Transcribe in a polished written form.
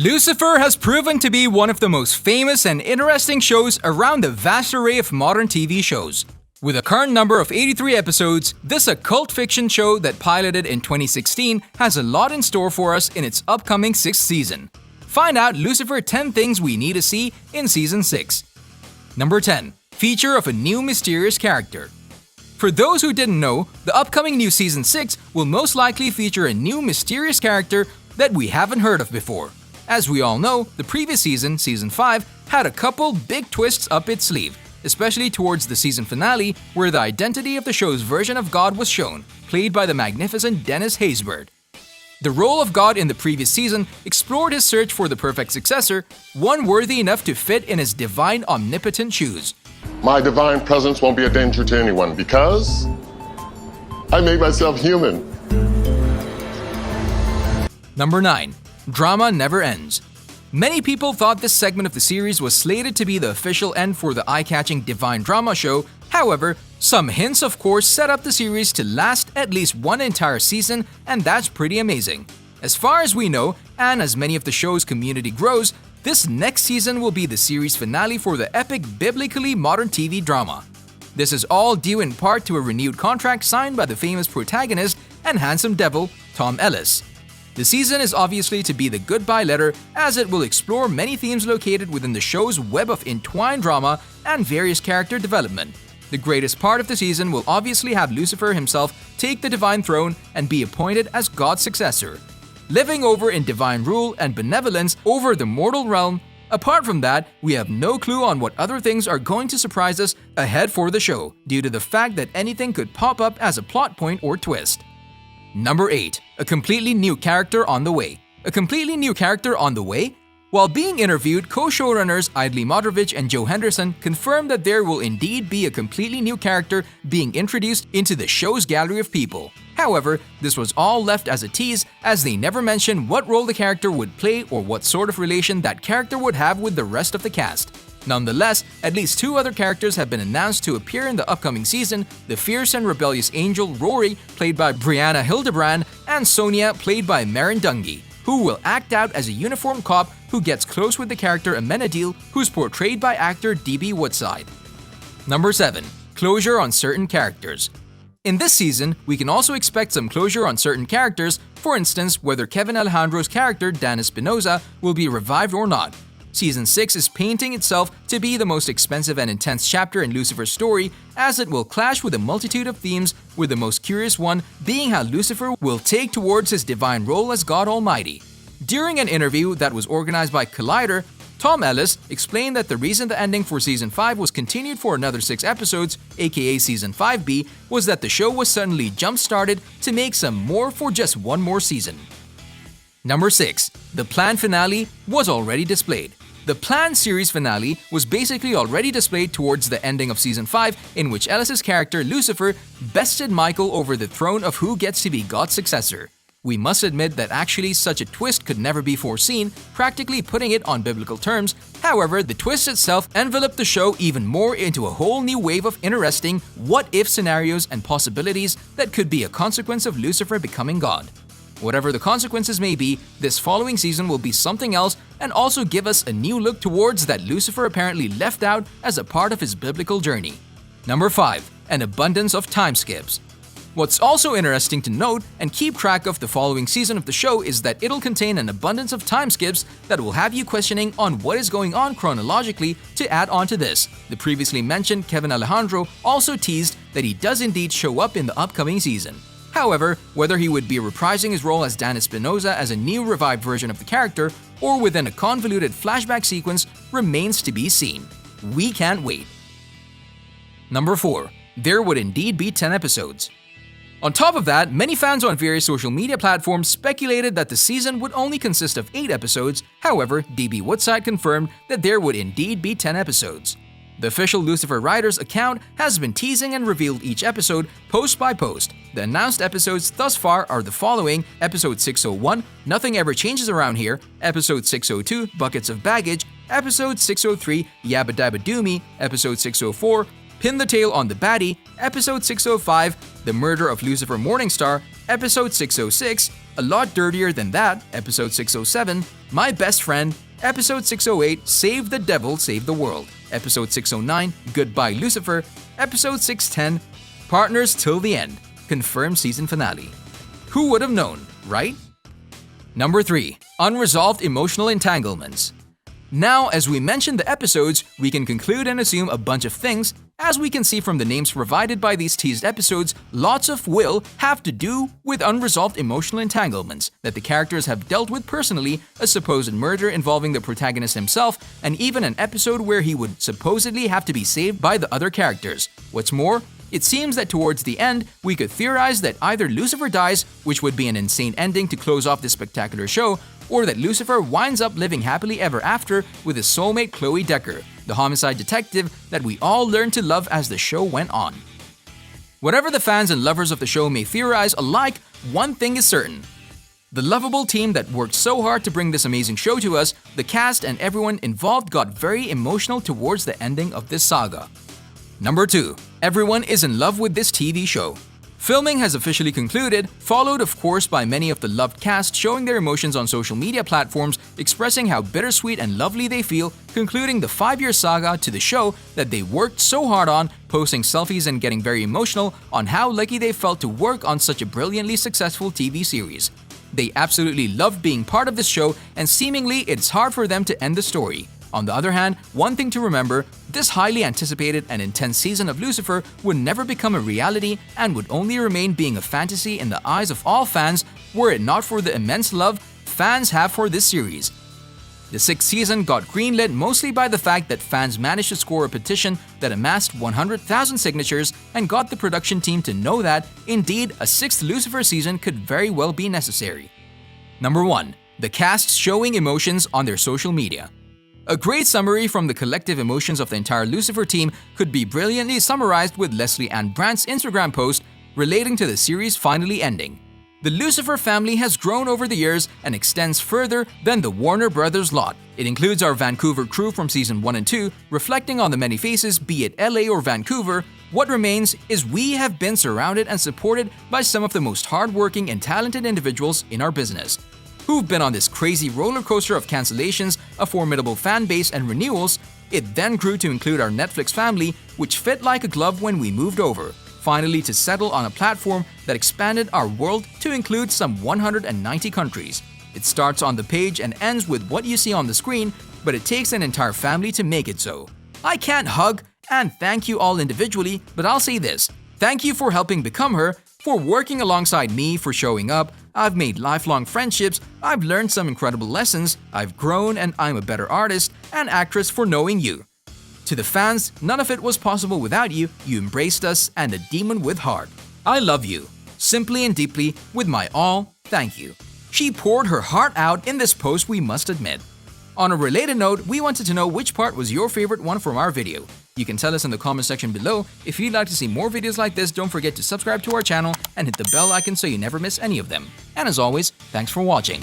Lucifer has proven to be one of the most famous and interesting shows around the vast array of modern TV shows. With a current number of 83 episodes, this occult fiction show that piloted in 2016 has a lot in store for us in its upcoming 6th season. Find out Lucifer 10 things we need to see in Season 6. Number 10. Feature of a new mysterious character. For those who didn't know, the upcoming new Season 6 will most likely feature a new mysterious character that we haven't heard of before. As we all know, the previous season, Season 5, had a couple big twists up its sleeve, especially towards the season finale where the identity of the show's version of God was shown, played by the magnificent Dennis Haysbert. The role of God in the previous season explored his search for the perfect successor, one worthy enough to fit in his divine omnipotent shoes. My divine presence won't be a danger to anyone because I made myself human. Number 9. Drama never ends. Many people thought this segment of the series was slated to be the official end for the eye-catching divine drama show. However, some hints of course set up the series to last at least one entire season, and that's pretty amazing. As far as we know, and as many of the show's community grows, this next season will be the series finale for the epic biblically modern TV drama. This is all due in part to a renewed contract signed by the famous protagonist and handsome devil, Tom Ellis. The season is obviously to be the goodbye letter, as it will explore many themes located within the show's web of entwined drama and various character development. The greatest part of the season will obviously have Lucifer himself take the divine throne and be appointed as God's successor, living over in divine rule and benevolence over the mortal realm. Apart from that, we have no clue on what other things are going to surprise us ahead for the show, due to the fact that anything could pop up as a plot point or twist. Number 8. A completely new character on the way. A completely new character on the way? While being interviewed, co-showrunners Idley Modrovich and Joe Henderson confirmed that there will indeed be a completely new character being introduced into the show's gallery of people. However, this was all left as a tease, as they never mentioned what role the character would play or what sort of relation that character would have with the rest of the cast. Nonetheless, at least 2 other characters have been announced to appear in the upcoming season: the fierce and rebellious angel Rory, played by Brianna Hildebrand, and Sonia, played by Maren Dungy, who will act out as a uniformed cop who gets close with the character Amenadiel, who's portrayed by actor D.B. Woodside. Number 7. Closure on certain characters. In this season, we can also expect some closure on certain characters, for instance, whether Kevin Alejandro's character Dan Espinoza will be revived or not. Season 6 is painting itself to be the most expensive and intense chapter in Lucifer's story, as it will clash with a multitude of themes, with the most curious one being how Lucifer will take towards his divine role as God Almighty. During an interview that was organized by Collider, Tom Ellis explained that the reason the ending for Season 5 was continued for another 6 episodes, aka Season 5B, was that the show was suddenly jump-started to make some more for just one more season. Number 6. The planned finale was already displayed. The planned series finale was basically already displayed towards the ending of Season 5, in which Ellis' character Lucifer bested Michael over the throne of who gets to be God's successor. We must admit that actually such a twist could never be foreseen, practically putting it on biblical terms. However, the twist itself enveloped the show even more into a whole new wave of interesting what-if scenarios and possibilities that could be a consequence of Lucifer becoming God. Whatever the consequences may be, this following season will be something else and also give us a new look towards that Lucifer apparently left out as a part of his biblical journey. Number 5. An abundance of time skips. What's also interesting to note and keep track of the following season of the show is that it'll contain an abundance of time skips that will have you questioning on what is going on chronologically. To add on to this, the previously mentioned Kevin Alejandro also teased that he does indeed show up in the upcoming season. However, whether he would be reprising his role as Dan Espinoza as a new revived version of the character or within a convoluted flashback sequence remains to be seen. We can't wait. Number 4. There would indeed be 10 episodes. On top of that, many fans on various social media platforms speculated that the season would only consist of 8 episodes. However, D.B. Woodside confirmed that there would indeed be 10 episodes. The official Lucifer Writers account has been teasing and revealed each episode post by post. The announced episodes thus far are the following: Episode 601, Nothing Ever Changes Around Here; Episode 602, Buckets of Baggage; Episode 603, Yabba Dabba Doomy; Episode 604, Pin the Tail on the Baddie; Episode 605, The Murder of Lucifer Morningstar; Episode 606, A Lot Dirtier Than That, Episode 607, My Best Friend, Episode 608, Save the Devil, Save the World, Episode 609, Goodbye Lucifer, Episode 610, Partners Till the End, confirmed season finale. Who would have known, right? Number 3. Unresolved Emotional Entanglements. Now, as we mentioned the episodes, we can conclude and assume a bunch of things. As we can see from the names provided by these teased episodes, lots of will have to do with unresolved emotional entanglements that the characters have dealt with personally, a supposed murder involving the protagonist himself, and even an episode where he would supposedly have to be saved by the other characters. What's more, it seems that towards the end, we could theorize that either Lucifer dies, which would be an insane ending to close off this spectacular show, or that Lucifer winds up living happily ever after with his soulmate Chloe Decker, the homicide detective that we all learned to love as the show went on. Whatever the fans and lovers of the show may theorize alike, one thing is certain. The lovable team that worked so hard to bring this amazing show to us, the cast and everyone involved got very emotional towards the ending of this saga. Number 2. Everyone is in love with this TV show. Filming has officially concluded, followed of course by many of the loved cast showing their emotions on social media platforms, expressing how bittersweet and lovely they feel, concluding the 5-year saga to the show that they worked so hard on, posting selfies and getting very emotional on how lucky they felt to work on such a brilliantly successful TV series. They absolutely loved being part of this show, and seemingly it's hard for them to end the story. On the other hand, one thing to remember, this highly anticipated and intense season of Lucifer would never become a reality and would only remain being a fantasy in the eyes of all fans were it not for the immense love fans have for this series. The 6th season got greenlit mostly by the fact that fans managed to score a petition that amassed 100,000 signatures and got the production team to know that, indeed, a 6th Lucifer season could very well be necessary. Number 1. The cast showing emotions on their social media. A great summary from the collective emotions of the entire Lucifer team could be brilliantly summarized with Lesley-Ann Brandt's Instagram post relating to the series finally ending. The Lucifer family has grown over the years and extends further than the Warner Brothers lot. It includes our Vancouver crew from season 1 and 2, reflecting on the many faces, be it LA or Vancouver. What remains is we have been surrounded and supported by some of the most hardworking and talented individuals in our business, who've been on this crazy roller coaster of cancellations, a formidable fan base, and renewals. It then grew to include our Netflix family, which fit like a glove when we moved over, finally to settle on a platform that expanded our world to include some 190 countries. It starts on the page and ends with what you see on the screen, but it takes an entire family to make it so. I can't hug and thank you all individually, but I'll say this: thank you for helping become her, for working alongside me, for showing up. I've made lifelong friendships, I've learned some incredible lessons, I've grown, and I'm a better artist and actress for knowing you. To the fans, none of it was possible without you. You embraced us and a demon with heart. I love you. Simply and deeply, with my all, thank you. She poured her heart out in this post, we must admit. On a related note, we wanted to know which part was your favorite one from our video. You can tell us in the comment section below. If you'd like to see more videos like this, don't forget to subscribe to our channel and hit the bell icon so you never miss any of them. And as always, thanks for watching.